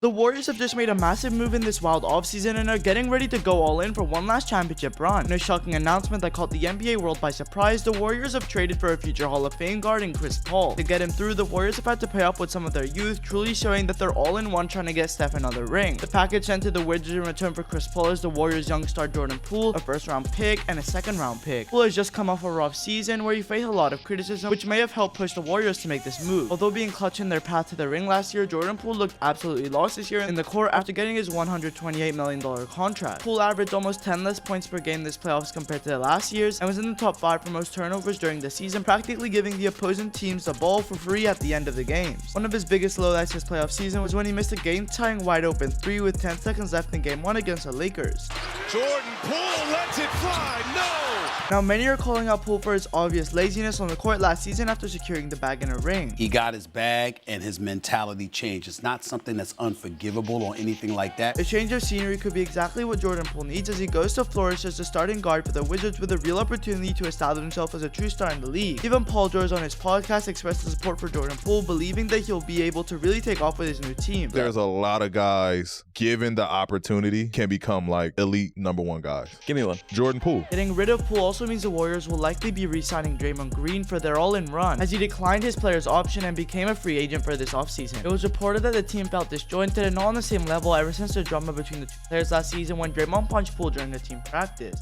The Warriors have just made a massive move in this wild offseason and are getting ready to go all in for one last championship run. In a shocking announcement that caught the NBA world by surprise, the Warriors have traded for a future Hall of Fame guard in Chris Paul. To get him through, the Warriors have had to pay up with some of their youth, truly showing that they're all in one trying to get Steph another ring. The package sent to the Wizards in return for Chris Paul is the Warriors' young star Jordan Poole, a first-round pick, and a second-round pick. Poole has just come off a rough season where he faced a lot of criticism, which may have helped push the Warriors to make this move. Although being clutch in their path to the ring last year, Jordan Poole looked absolutely lost this year in the court after getting his $128 million contract. Poole averaged almost 10 less points per game this playoffs compared to the last year's and was in the top 5 for most turnovers during the season, practically giving the opposing teams the ball for free at the end of the games. One of his biggest lowlights this playoff season was when he missed a game-tying wide-open 3 with 10 seconds left in Game 1 against the Lakers. Jordan Poole lets it fly. No! Now, many are calling out Poole for his obvious laziness on the court last season after securing the bag in a ring. He got his bag and his mentality changed. It's not something that's unforgivable or anything like that. A change of scenery could be exactly what Jordan Poole needs as he goes to flourish as the starting guard for the Wizards with a real opportunity to establish himself as a true star in the league. Even Paul George on his podcast expressed his support for Jordan Poole, believing that he'll be able to really take off with his new team. There's a lot of guys, given the opportunity, can become like elite #1 guys. Give me one. Jordan Poole. Getting rid of Poole also means the Warriors will likely be re-signing Draymond Green for their all-in run, as he declined his player's option and became a free agent for this offseason. It was reported that the team felt disjointed and not on the same level ever since the drama between the two players last season when Draymond punched Poole during the team practice.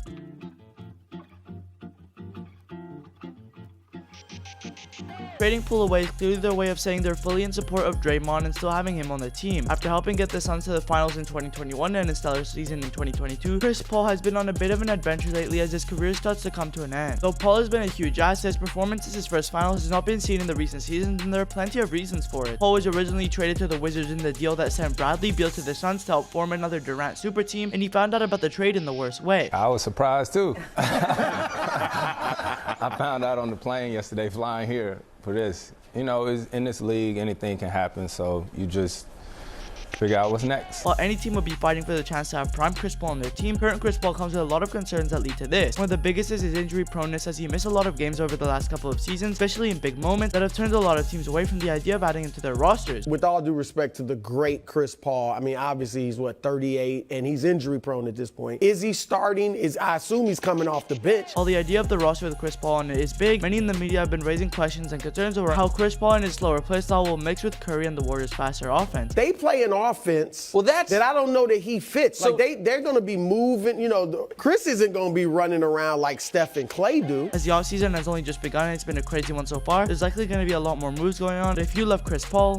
Trading Poole away is clearly their way of saying they're fully in support of Draymond and still having him on the team. After helping get the Suns to the finals in 2021 and a stellar season in 2022, Chris Paul has been on a bit of an adventure lately as his career starts to come to an end. Though Paul has been a huge asset, his performance in his first finals has not been seen in the recent seasons, and there are plenty of reasons for it. Paul was originally traded to the Wizards in the deal that sent Bradley Beal to the Suns to help form another Durant super team, and he found out about the trade in the worst way. I was surprised too. I found out on the plane yesterday flying here for this. You know, in this league, anything can happen, so you just figure out what's next. While any team would be fighting for the chance to have prime Chris Paul on their team, current Chris Paul comes with a lot of concerns that lead to this. One of the biggest is his injury proneness, as he missed a lot of games over the last couple of seasons, especially in big moments that have turned a lot of teams away from the idea of adding him to their rosters. With all due respect to the great Chris Paul, I mean, obviously he's 38 and he's injury prone at this point. Is he starting? I assume he's coming off the bench. While the idea of the roster with Chris Paul on it is big, many in the media have been raising questions and concerns over how Chris Paul and his slower playstyle will mix with Curry and the Warriors' faster offense. They play an offense that I don't know that he fits. So like they're going to be moving, you know, Chris isn't going to be running around like Steph and Clay do. As the offseason has only just begun and it's been a crazy one so far, there's likely going to be a lot more moves going on. But if you love Chris Paul,